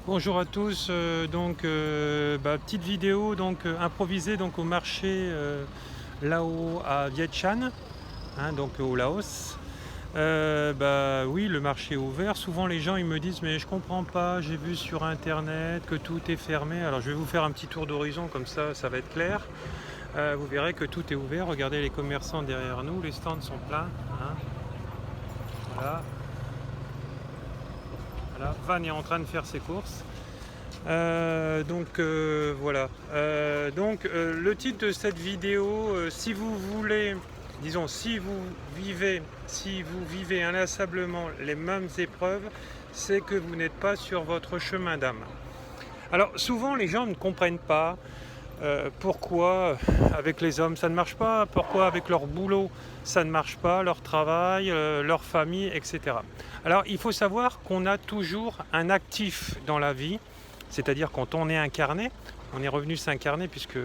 Bonjour à tous, petite vidéo improvisée au marché là-haut à Vientiane, donc au Laos. Oui, le marché est ouvert. Souvent les gens ils me disent mais je comprends pas, j'ai vu sur internet que tout est fermé. Alors je vais vous faire un petit tour d'horizon comme ça va être clair. Vous verrez que tout est ouvert. Regardez les commerçants derrière nous, les stands sont pleins. Voilà, voilà. Van est en train de faire ses courses. Voilà. Le titre de cette vidéo, si vous voulez, disons, si vous vivez inlassablement les mêmes épreuves, c'est que vous n'êtes pas sur votre chemin d'âme. Alors souvent les gens ne comprennent pas pourquoi avec les hommes ça ne marche pas, pourquoi avec leur boulot ça ne marche pas, leur travail, leur famille, etc. Alors il faut savoir qu'on a toujours un actif dans la vie, c'est-à-dire quand on est incarné, on est revenu s'incarner puisque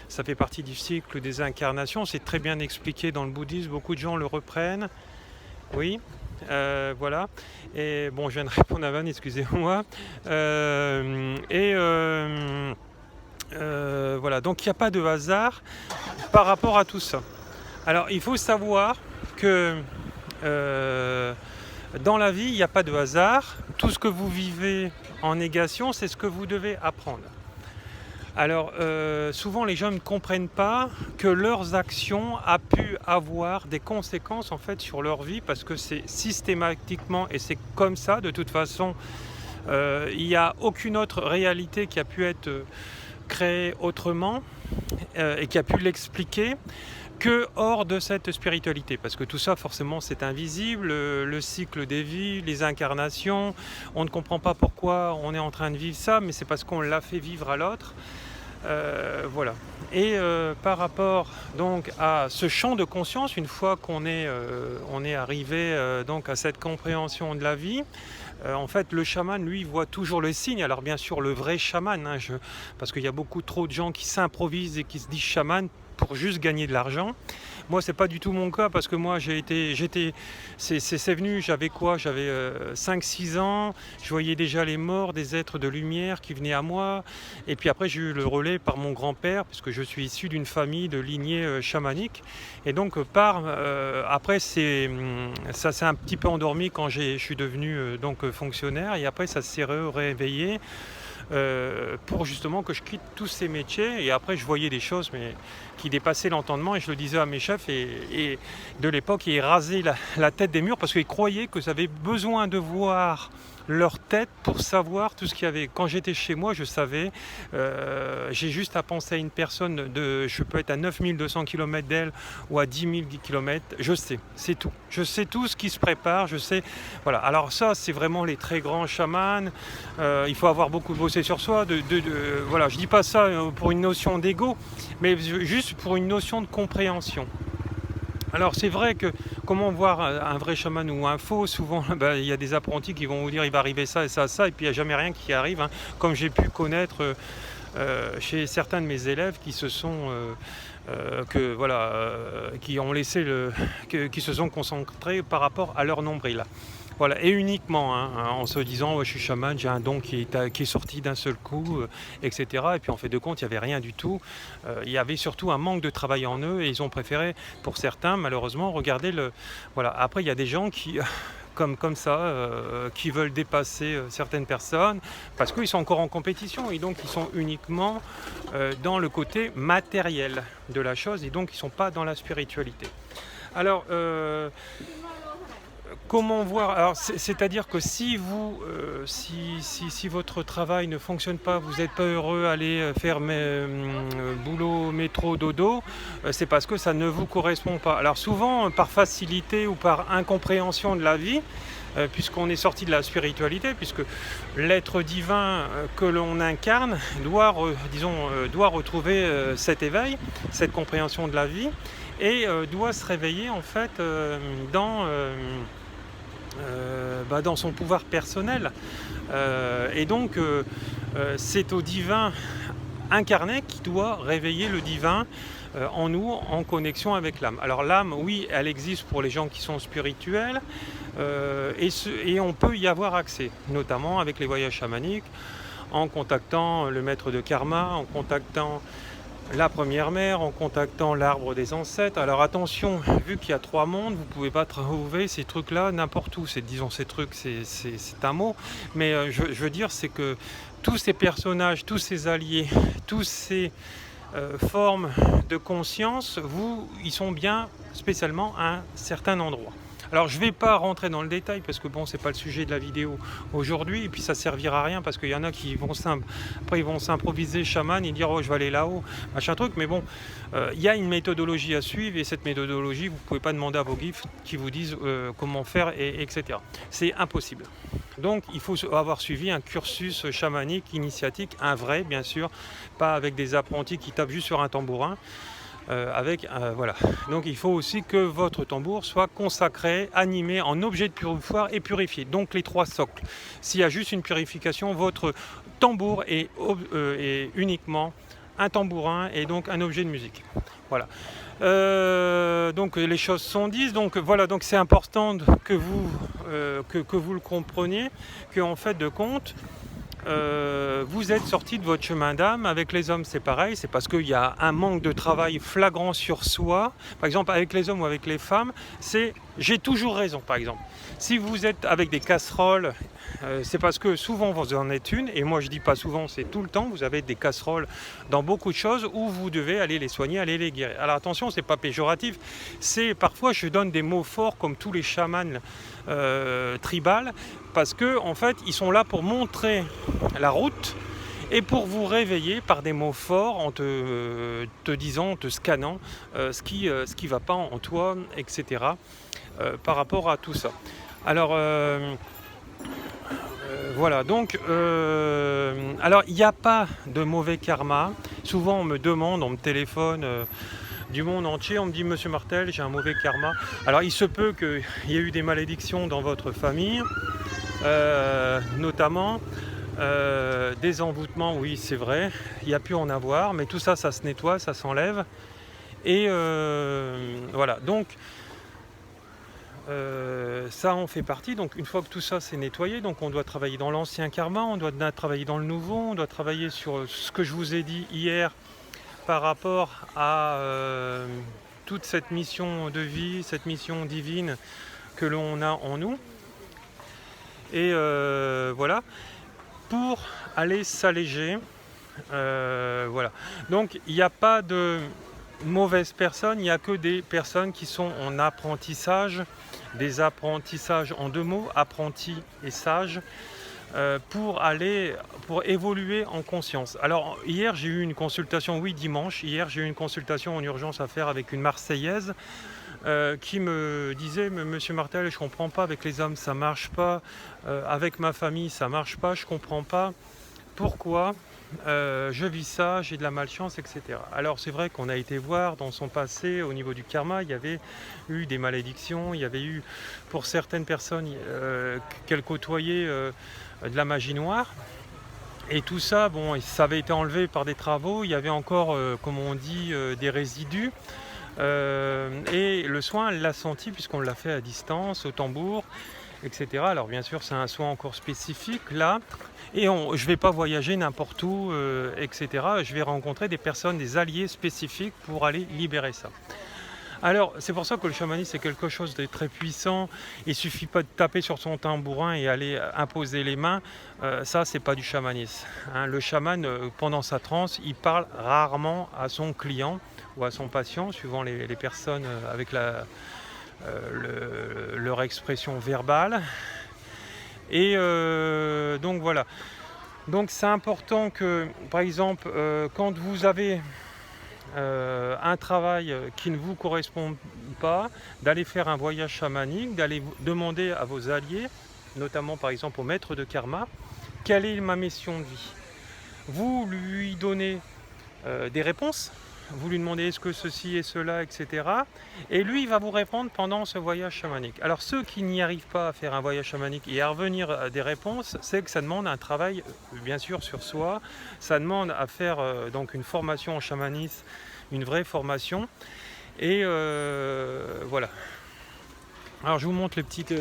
ça fait partie du cycle des incarnations, c'est très bien expliqué dans le bouddhisme, beaucoup de gens le reprennent, oui. Voilà, et bon, je viens de répondre à Van, excusez-moi. Voilà, donc il n'y a pas de hasard par rapport à tout ça. Alors il faut savoir que dans la vie, il n'y a pas de hasard. Tout ce que vous vivez en négation, c'est ce que vous devez apprendre. Alors souvent les gens ne comprennent pas que leurs actions ont pu avoir des conséquences en fait sur leur vie parce que c'est systématiquement et c'est comme ça de toute façon. Il n'y a aucune autre réalité qui a pu être créée autrement et qui a pu l'expliquer que hors de cette spiritualité, parce que tout ça forcément c'est invisible, le cycle des vies, les incarnations, on ne comprend pas pourquoi on est en train de vivre ça, mais c'est parce qu'on l'a fait vivre à l'autre. Voilà. Et par rapport donc à ce champ de conscience, une fois qu'on est, on est arrivé donc à cette compréhension de la vie, en fait le chaman lui voit toujours le signe. Alors bien sûr le vrai chaman, parce qu'il y a beaucoup trop de gens qui s'improvisent et qui se disent chaman pour juste gagner de l'argent. Moi c'est pas du tout mon cas parce que moi c'est venu, j'avais quoi, j'avais 5-6 ans, je voyais déjà les morts des êtres de lumière qui venaient à moi, et puis après j'ai eu le relais par mon grand-père puisque je suis issu d'une famille de lignée chamanique, et donc après ça s'est un petit peu endormi quand je suis devenu fonctionnaire, et après ça s'est réveillé pour justement que je quitte tous ces métiers. Et après je voyais des choses mais qui dépassaient l'entendement, et je le disais à mes chefs et de l'époque, ils rasaient la tête des murs parce qu'ils croyaient que j'avais besoin de voir leur tête pour savoir tout ce qu'il y avait. Quand j'étais chez moi, je savais, j'ai juste à penser à une personne, je peux être à 9200 km d'elle ou à 10 000 km, je sais, c'est tout. Je sais tout ce qui se prépare, je sais. Voilà. Alors ça, c'est vraiment les très grands chamans. Il faut avoir beaucoup bossé sur soi. Voilà, je dis pas ça pour une notion d'ego, mais juste pour une notion de compréhension. Alors c'est vrai que comment voir un vrai chaman ou un faux, souvent il y a des apprentis qui vont vous dire il va arriver ça et ça, ça, et puis il n'y a jamais rien qui arrive, comme j'ai pu connaître chez certains de mes élèves qui se sont qui ont laissé qui se sont concentrés par rapport à leur nombril. Voilà, et uniquement en se disant ouais, je suis chaman, j'ai un don qui est sorti d'un seul coup, etc. Et puis en fait de compte, il n'y avait rien du tout. Il y avait surtout un manque de travail en eux, et ils ont préféré, pour certains, malheureusement, regarder le. Voilà. Après, il y a des gens qui. Comme ça, qui veulent dépasser certaines personnes parce qu'ils sont encore en compétition, et donc ils sont uniquement dans le côté matériel de la chose, et donc ils ne sont pas dans la spiritualité. Alors, comment voir? Alors, c'est-à-dire que si vous, si votre travail ne fonctionne pas, vous n'êtes pas heureux, aller faire boulot, métro, dodo, c'est parce que ça ne vous correspond pas. Alors souvent, par facilité ou par incompréhension de la vie, puisqu'on est sorti de la spiritualité, puisque l'être divin que l'on incarne doit retrouver cet éveil, cette compréhension de la vie, et doit se réveiller en fait dans son pouvoir personnel. Et donc c'est au divin incarné qui doit réveiller le divin en nous, en connexion avec l'âme. Alors l'âme, oui, elle existe pour les gens qui sont spirituels, et on peut y avoir accès, notamment avec les voyages chamaniques, en contactant le maître de karma, en contactant la première mère, en contactant l'arbre des ancêtres. Alors attention, vu qu'il y a 3 mondes, vous ne pouvez pas trouver ces trucs-là n'importe où. Disons ces trucs, c'est un mot, mais je veux dire, c'est que tous ces personnages, tous ces alliés, tous ces formes de conscience, ils sont bien spécialement à un certain endroit. Alors je ne vais pas rentrer dans le détail parce que bon, c'est pas le sujet de la vidéo aujourd'hui, et puis ça servira à rien parce qu'il y en a qui vont après ils vont s'improviser chaman et dire oh je vais aller là-haut, machin truc, mais bon, il y a une méthodologie à suivre, et cette méthodologie, vous ne pouvez pas demander à vos guides qui vous disent comment faire, etc. C'est impossible. Donc il faut avoir suivi un cursus chamanique, initiatique, un vrai bien sûr, pas avec des apprentis qui tapent juste sur un tambourin. Voilà. Donc il faut aussi que votre tambour soit consacré, animé en objet de purifier et purifié. Donc les 3 socles. S'il y a juste une purification, votre tambour est uniquement un tambourin et donc un objet de musique. Voilà. Donc les choses sont dites. Donc voilà. Donc c'est important que vous le compreniez, que en fait de compte, vous êtes sorti de votre chemin d'âme. Avec les hommes c'est pareil, c'est parce qu'il y a un manque de travail flagrant sur soi. Par exemple avec les hommes ou avec les femmes, c'est j'ai toujours raison. Par exemple, si vous êtes avec des casseroles, c'est parce que souvent vous en êtes une, et moi je dis pas souvent, c'est tout le temps, vous avez des casseroles dans beaucoup de choses où vous devez aller les soigner, aller les guérir. Alors attention, c'est pas péjoratif, c'est parfois je donne des mots forts comme tous les chamans tribales, parce que en fait ils sont là pour montrer la route et pour vous réveiller par des mots forts en te disant, en te scannant ce qui va pas en toi, etc. Par rapport à tout ça. Alors voilà, donc alors il n'y a pas de mauvais karma. Souvent on me demande, on me téléphone du monde entier, on me dit Monsieur Martel, j'ai un mauvais karma. Alors il se peut qu'il y ait eu des malédictions dans votre famille, notamment des envoûtements, oui c'est vrai, il y a pu en avoir, mais tout ça, ça se nettoie, ça s'enlève. Et voilà, donc ça en fait partie. Donc une fois que tout ça c'est nettoyé, donc on doit travailler dans l'ancien karma, on doit travailler dans le nouveau, on doit travailler sur ce que je vous ai dit hier par rapport à toute cette mission de vie, cette mission divine que l'on a en nous. Et voilà, pour aller s'alléger. Voilà. Donc il n'y a pas de mauvaises personnes, il n'y a que des personnes qui sont en apprentissage, des apprentissages en 2 mots, apprenti et sage, pour évoluer en conscience. Alors hier j'ai eu une consultation, oui dimanche, hier j'ai eu une consultation en urgence à faire avec une Marseillaise qui me disait Monsieur Martel, je comprends pas, avec les hommes ça marche pas, avec ma famille ça marche pas, je comprends pas pourquoi je vis ça, j'ai de la malchance, etc. Alors c'est vrai qu'on a été voir dans son passé au niveau du karma, il y avait eu des malédictions, il y avait eu pour certaines personnes qu'elles côtoyaient de la magie noire. Et tout ça, bon, ça avait été enlevé par des travaux, il y avait encore, comme on dit, des résidus. Et le soin, elle l'a senti puisqu'on l'a fait à distance, au tambour, etc. Alors bien sûr, c'est un soin encore spécifique là. Et je ne vais pas voyager n'importe où, etc. Je vais rencontrer des personnes, des alliés spécifiques pour aller libérer ça. Alors, c'est pour ça que le chamanisme, c'est quelque chose de très puissant. Il ne suffit pas de taper sur son tambourin et aller imposer les mains. Ça, c'est pas du chamanisme. Hein. Le chaman, pendant sa transe, il parle rarement à son client ou à son patient, suivant les personnes avec leur expression verbale. Et donc voilà. Donc c'est important que, par exemple, quand vous avez un travail qui ne vous correspond pas, d'aller faire un voyage chamanique, d'aller demander à vos alliés, notamment par exemple au maître de karma, quelle est ma mission de vie. Vous lui donnez des réponses, vous lui demandez est-ce que ceci et cela, etc. Et lui, il va vous répondre pendant ce voyage chamanique. Alors ceux qui n'y arrivent pas à faire un voyage chamanique et à revenir à des réponses, c'est que ça demande un travail, bien sûr, sur soi. Ça demande à faire donc une formation en chamanisme, une vraie formation. Et voilà. Alors je vous montre les petites...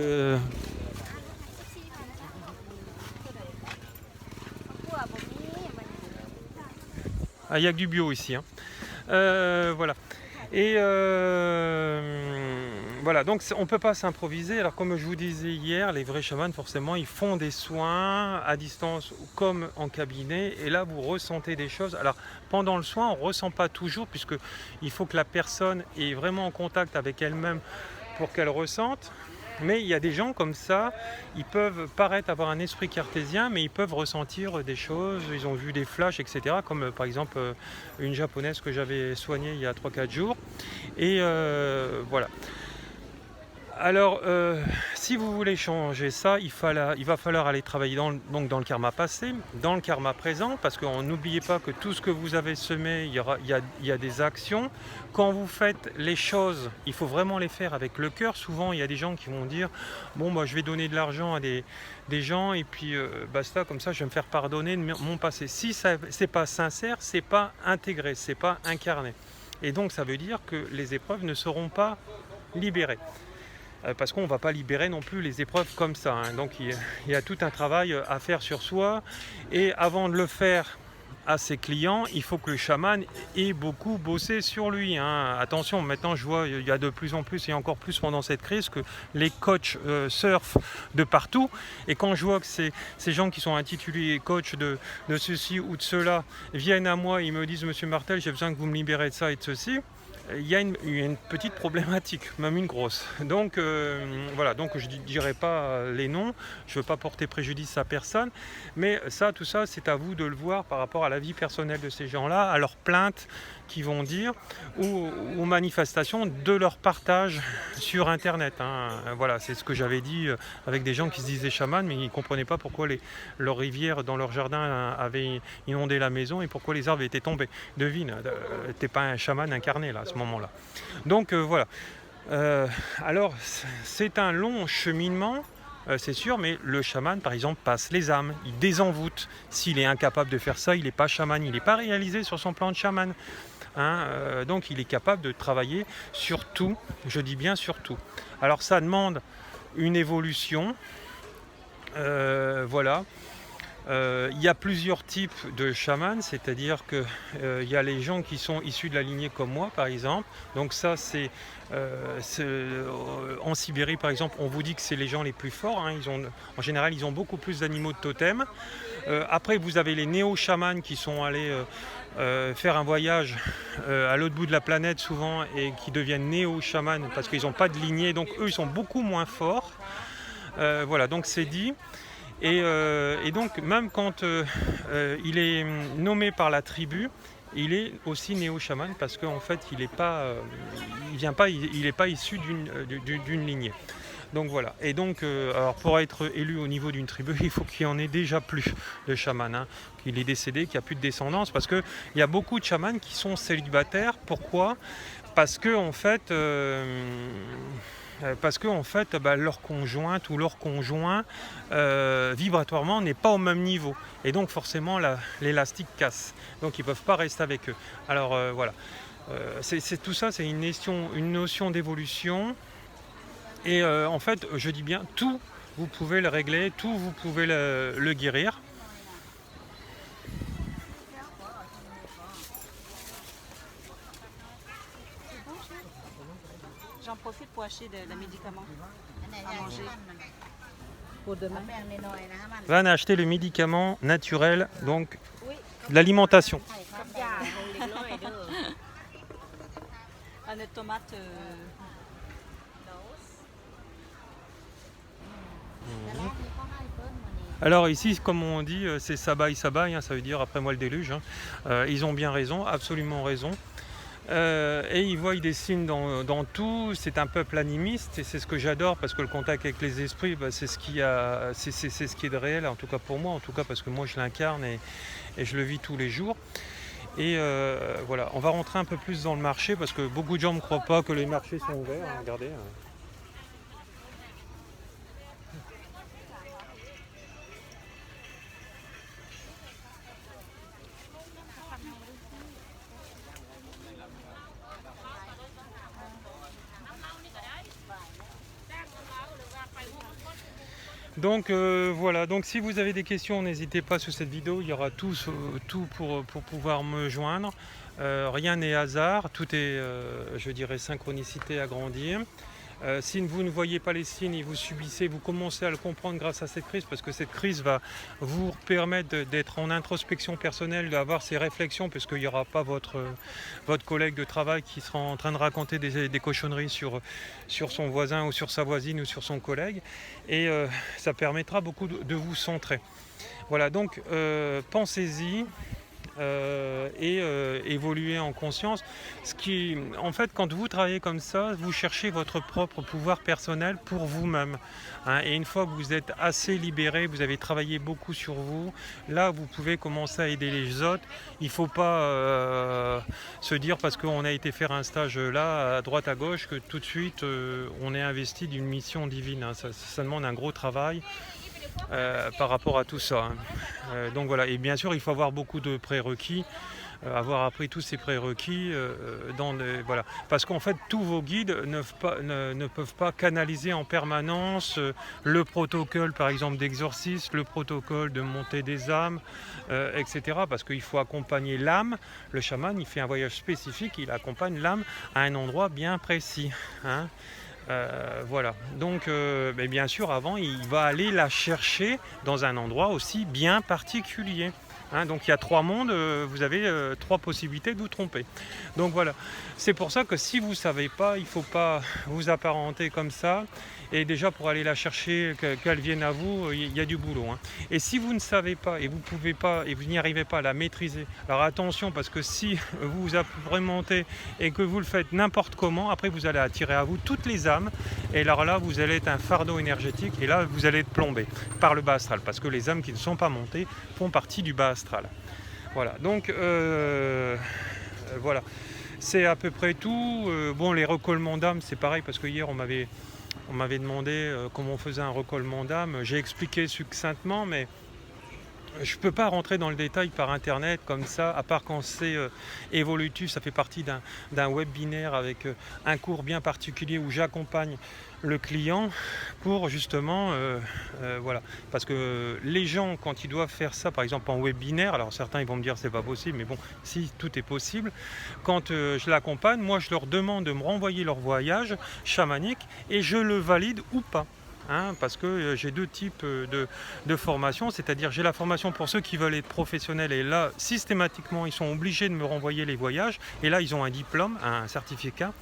Ah, il y a que du bio ici. Hein. Voilà. Et voilà, donc on ne peut pas s'improviser. Alors comme je vous disais hier, les vrais chamans, forcément, ils font des soins à distance comme en cabinet. Et là, vous ressentez des choses. Alors pendant le soin, on ne ressent pas toujours, puisqu'il faut que la personne est vraiment en contact avec elle-même pour qu'elle ressente. Mais il y a des gens comme ça, ils peuvent paraître avoir un esprit cartésien, mais ils peuvent ressentir des choses, ils ont vu des flashs, etc. Comme par exemple une japonaise que j'avais soignée il y a 3-4 jours. Et voilà. Alors, si vous voulez changer ça, il va falloir aller travailler donc dans le karma passé, dans le karma présent, parce qu'on n'oubliez pas que tout ce que vous avez semé, il y a des actions. Quand vous faites les choses, il faut vraiment les faire avec le cœur. Souvent, il y a des gens qui vont dire « Bon, bah, je vais donner de l'argent à des gens et puis basta, comme ça, je vais me faire pardonner de mon passé. » Si ce n'est pas sincère, c'est pas intégré, c'est pas incarné. Et donc, ça veut dire que les épreuves ne seront pas libérées. Parce qu'on ne va pas libérer non plus les épreuves comme ça. Hein. Donc il y a tout un travail à faire sur soi. Et avant de le faire à ses clients, il faut que le chaman ait beaucoup bossé sur lui. Hein. Attention, maintenant je vois, il y a de plus en plus et encore plus pendant cette crise que les coachs surfent de partout. Et quand je vois que ces gens qui sont intitulés coachs de ceci ou de cela viennent à moi et ils me disent « Monsieur Martel, j'ai besoin que vous me libérez de ça et de ceci », il y a une petite problématique, même une grosse. Donc voilà, donc je ne dirai pas les noms, je ne veux pas porter préjudice à personne, mais tout ça, c'est à vous de le voir par rapport à la vie personnelle de ces gens-là, à leurs plaintes qu'ils vont dire, ou aux manifestations de leur partage sur Internet. Hein. Voilà, c'est ce que j'avais dit avec des gens qui se disaient chamans, mais ils ne comprenaient pas pourquoi leurs rivières dans leur jardin avaient inondé la maison et pourquoi les arbres étaient tombés. Devine, t'es pas un chaman incarné là, à ce moment-là. Donc voilà. Alors, c'est un long cheminement. C'est sûr, mais le chaman, par exemple, passe les âmes, il désenvoûte. S'il est incapable de faire ça, il n'est pas chaman, il n'est pas réalisé sur son plan de chaman. Hein, donc il est capable de travailler sur tout, je dis bien sur tout. Alors ça demande une évolution, voilà. Il y a plusieurs types de chamans, c'est-à-dire que il y a les gens qui sont issus de la lignée comme moi, par exemple. Donc ça, c'est en Sibérie, par exemple, on vous dit que c'est les gens les plus forts. Hein. En général, ils ont beaucoup plus d'animaux de totem. Après, vous avez les néo-chamans qui sont allés faire un voyage à l'autre bout de la planète souvent et qui deviennent néo-chamans parce qu'ils n'ont pas de lignée. Donc eux, ils sont beaucoup moins forts. Voilà, donc c'est dit. Et donc même quand il est nommé par la tribu, il est aussi néo-chaman parce qu'en fait il n'est pas, il est pas issu d'une lignée. Donc voilà. Et donc alors pour être élu au niveau d'une tribu, il faut qu'il y en ait déjà plus de chamans, hein, qu'il est décédé, qu'il n'y a plus de descendance, parce qu'il y a beaucoup de chamans qui sont célibataires. Pourquoi ? Parce que en fait leur conjointe ou leur conjoint vibratoirement n'est pas au même niveau et donc forcément l'élastique casse, donc ils ne peuvent pas rester avec eux. Alors voilà, tout ça, c'est une notion d'évolution et en fait je dis bien tout, vous pouvez le régler, tout vous pouvez le guérir. J'en profite pour acheter des médicaments à manger pour demain. Van a acheté le médicament naturel, donc de l'alimentation. Une tomate. Alors ici, comme on dit, c'est sabaï, hein, ça veut dire après moi le déluge. Hein. Ils ont bien raison, absolument raison. Et ils voient des signes dans tout. C'est un peuple animiste et c'est ce que j'adore parce que le contact avec les esprits, c'est ce qui est de réel, en tout cas pour moi, en tout cas parce que moi je l'incarne et je le vis tous les jours. Et voilà, on va rentrer un peu plus dans le marché parce que beaucoup de gens ne croient pas que les marchés sont ouverts. Hein, regardez. Donc voilà, donc si vous avez des questions, n'hésitez pas sur cette vidéo, il y aura tout pour pouvoir me joindre. Rien n'est hasard, tout est, je dirais, synchronicité agrandie. Si vous ne voyez pas les signes et vous subissez, vous commencez à le comprendre grâce à cette crise, parce que cette crise va vous permettre d'être en introspection personnelle, d'avoir ces réflexions, parce qu'il n'y aura pas votre collègue de travail qui sera en train de raconter des cochonneries sur son voisin ou sur sa voisine ou sur son collègue, et ça permettra beaucoup de vous centrer. Voilà, donc pensez-y. Évoluer en conscience. En fait, quand vous travaillez comme ça, vous cherchez votre propre pouvoir personnel pour vous-même. Hein, et une fois que vous êtes assez libéré, vous avez travaillé beaucoup sur vous, là, vous pouvez commencer à aider les autres. Il ne faut pas se dire, parce qu'on a été faire un stage là, à droite, à gauche, que tout de suite, on est investi d'une mission divine. Hein. Ça demande un gros travail. Par rapport à tout ça. Hein. Donc voilà, et bien sûr il faut avoir beaucoup de prérequis, avoir appris tous ces prérequis, voilà. Parce qu'en fait tous vos guides ne peuvent pas canaliser en permanence le protocole par exemple d'exorcisme, le protocole de montée des âmes, etc. Parce qu'il faut accompagner l'âme. Le chaman il fait un voyage spécifique, il accompagne l'âme à un endroit bien précis. Hein. Voilà, donc bien sûr avant il va aller la chercher dans un endroit aussi bien particulier. Hein, donc il y a 3 mondes, vous avez 3 possibilités de vous tromper. Donc voilà, c'est pour ça que si vous ne savez pas, il ne faut pas vous apparenter comme ça. Et déjà pour aller la chercher, qu'elle vienne à vous, il y a du boulot. Hein. Et si vous ne savez pas et vous pouvez pas et vous n'y arrivez pas à la maîtriser, alors attention parce que si vous vous agrémentez et que vous le faites n'importe comment, après vous allez attirer à vous toutes les âmes. Et alors là, vous allez être un fardeau énergétique et là, vous allez être plombé par le bas astral. Parce que les âmes qui ne sont pas montées font partie du bas astral. Voilà, donc voilà. C'est à peu près tout. Bon, les recollements d'âme, c'est pareil parce que hier, on m'avait demandé comment on faisait un recollement d'âme. J'ai expliqué succinctement, mais je ne peux pas rentrer dans le détail par internet comme ça, à part quand c'est évolutif. Ça fait partie d'un webinaire avec un cours bien particulier où j'accompagne le client pour justement, voilà. Parce que les gens, quand ils doivent faire ça, par exemple en webinaire, alors certains ils vont me dire c'est pas possible, mais bon, si, tout est possible. Quand je l'accompagne, moi je leur demande de me renvoyer leur voyage chamanique et je le valide ou pas. Hein, parce que j'ai 2 types de formation, c'est-à-dire j'ai la formation pour ceux qui veulent être professionnels et là systématiquement ils sont obligés de me renvoyer les voyages et là ils ont un diplôme, un certificat,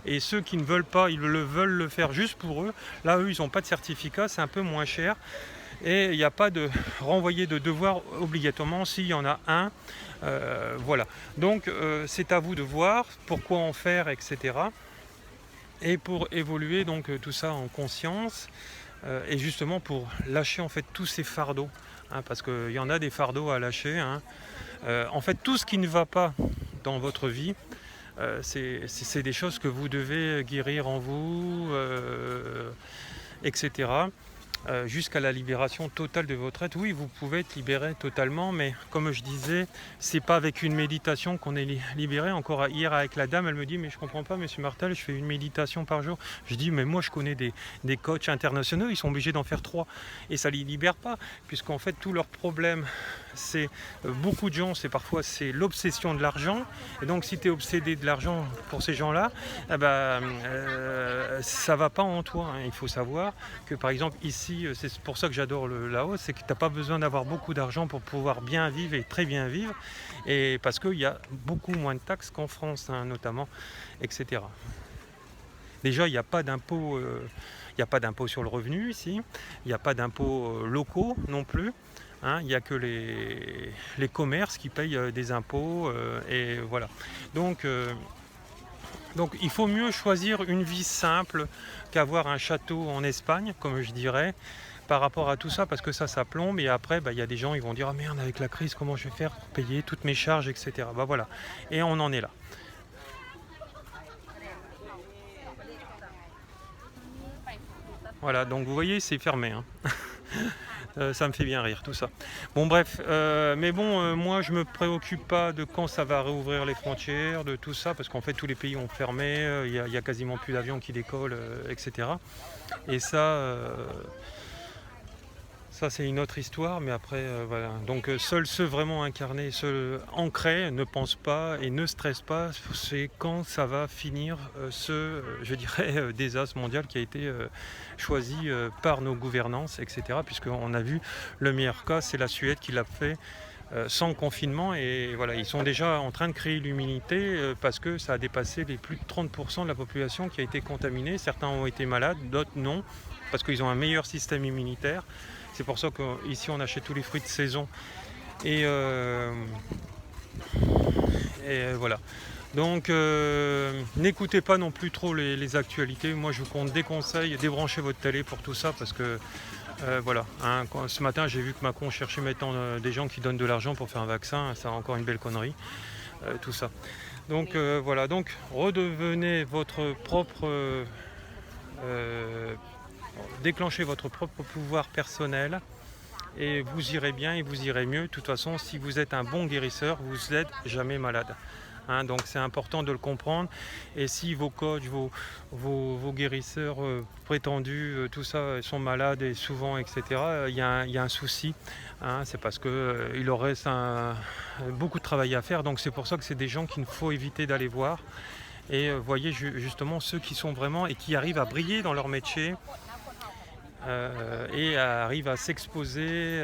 et ceux qui ne veulent pas, ils veulent le faire juste pour eux, là eux ils n'ont pas de certificat, c'est un peu moins cher et il n'y a pas de renvoyer de devoir obligatoirement s'il y en a un. Voilà, donc c'est à vous de voir pourquoi en faire, etc. Et pour évoluer donc tout ça en conscience et justement pour lâcher en fait tous ces fardeaux, hein, parce qu'il y en a des fardeaux à lâcher. Hein. En fait tout ce qui ne va pas dans votre vie, c'est des choses que vous devez guérir en vous, etc. Jusqu'à la libération totale de votre être. Oui, vous pouvez être libéré totalement, mais comme je disais, c'est pas avec une méditation qu'on est libéré. Encore hier avec la dame, elle me dit mais je comprends pas, monsieur Martel, je fais une méditation par jour. Je dis mais moi je connais des coachs internationaux, ils sont obligés d'en faire 3 et ça les libère pas, puisqu'en fait tous leurs problèmes, c'est beaucoup de gens, c'est l'obsession de l'argent. Et donc si tu es obsédé de l'argent pour ces gens-là, ça va pas en toi. Hein. Il faut savoir que par exemple ici, c'est pour ça que j'adore le Laos, c'est que tu n'as pas besoin d'avoir beaucoup d'argent pour pouvoir bien vivre et très bien vivre, et parce qu'il y a beaucoup moins de taxes qu'en France, hein, notamment, etc. Déjà, il n'y a pas d'impôt, sur le revenu ici, il n'y a pas d'impôts locaux non plus. Hein, il n'y a que les commerces qui payent des impôts, et voilà. Donc il faut mieux choisir une vie simple qu'avoir un château en Espagne, comme je dirais, par rapport à tout ça, parce que ça plombe, et après, y a des gens, ils vont dire « Ah merde, avec la crise, comment je vais faire pour payer toutes mes charges, etc. » Voilà, et on en est là. Voilà, donc vous voyez, c'est fermé. Hein. Ça me fait bien rire tout ça. Bon bref, mais bon, moi je me préoccupe pas de quand ça va réouvrir les frontières, de tout ça, parce qu'en fait tous les pays ont fermé, il y a quasiment plus d'avions qui décollent, etc. Et ça, Ça c'est une autre histoire, mais après voilà. Donc seuls ceux vraiment incarnés, ceux ancrés ne pensent pas et ne stressent pas. C'est quand ça va finir je dirais, désastre mondial qui a été choisi par nos gouvernances, etc. Puisqu'on a vu le meilleur cas, c'est la Suède qui l'a fait sans confinement, et voilà, ils sont déjà en train de créer l'immunité parce que ça a dépassé les plus de 30% de la population qui a été contaminée. Certains ont été malades, d'autres non, parce qu'ils ont un meilleur système immunitaire. C'est pour ça qu'ici on achète tous les fruits de saison. Et voilà. Donc n'écoutez pas non plus trop les actualités. Moi je vous déconseille, débranchez votre télé pour tout ça, parce que voilà, hein, ce matin j'ai vu que Macron cherchait maintenant des gens qui donnent de l'argent pour faire un vaccin. C'est encore une belle connerie, tout ça. Donc voilà, donc redevenez votre propre... déclenchez votre propre pouvoir personnel et vous irez bien et vous irez mieux. De toute façon, si vous êtes un bon guérisseur, vous n'êtes jamais malade. Hein, donc c'est important de le comprendre. Et si vos coachs, vos guérisseurs prétendus, tout ça, sont malades et souvent, etc., il y a un souci. Hein, c'est parce qu'il leur reste beaucoup de travail à faire. Donc c'est pour ça que c'est des gens qu'il faut éviter d'aller voir. Et voyez justement ceux qui sont vraiment et qui arrivent à briller dans leur métier et arrivent à s'exposer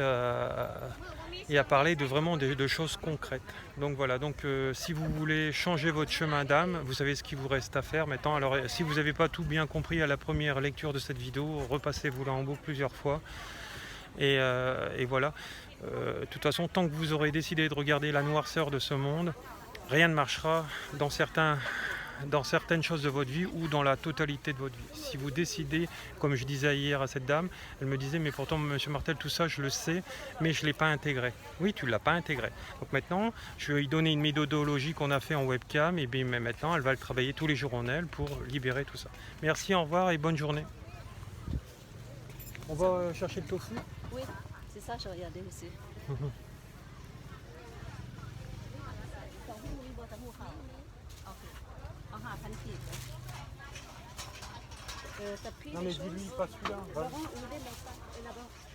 et à parler vraiment de choses concrètes. Donc voilà, donc si vous voulez changer votre chemin d'âme, vous savez ce qu'il vous reste à faire maintenant. Alors si vous n'avez pas tout bien compris à la première lecture de cette vidéo, repassez-vous-la en boucle plusieurs fois. Et voilà, de toute façon, tant que vous aurez décidé de regarder la noirceur de ce monde, rien ne marchera dans certaines choses de votre vie ou dans la totalité de votre vie. Si vous décidez, comme je disais hier à cette dame, elle me disait mais pourtant monsieur Martel, tout ça je le sais, mais je ne l'ai pas intégré. Oui, tu ne l'as pas intégré. Donc maintenant, je vais lui donner une méthodologie qu'on a fait en webcam, et bien maintenant elle va le travailler tous les jours en elle pour libérer tout ça. Merci, au revoir et bonne journée. On va chercher le tofu. Oui, c'est ça, je regardais aussi. Non mais dis-lui pas celui-là. Laurent, il est là-bas.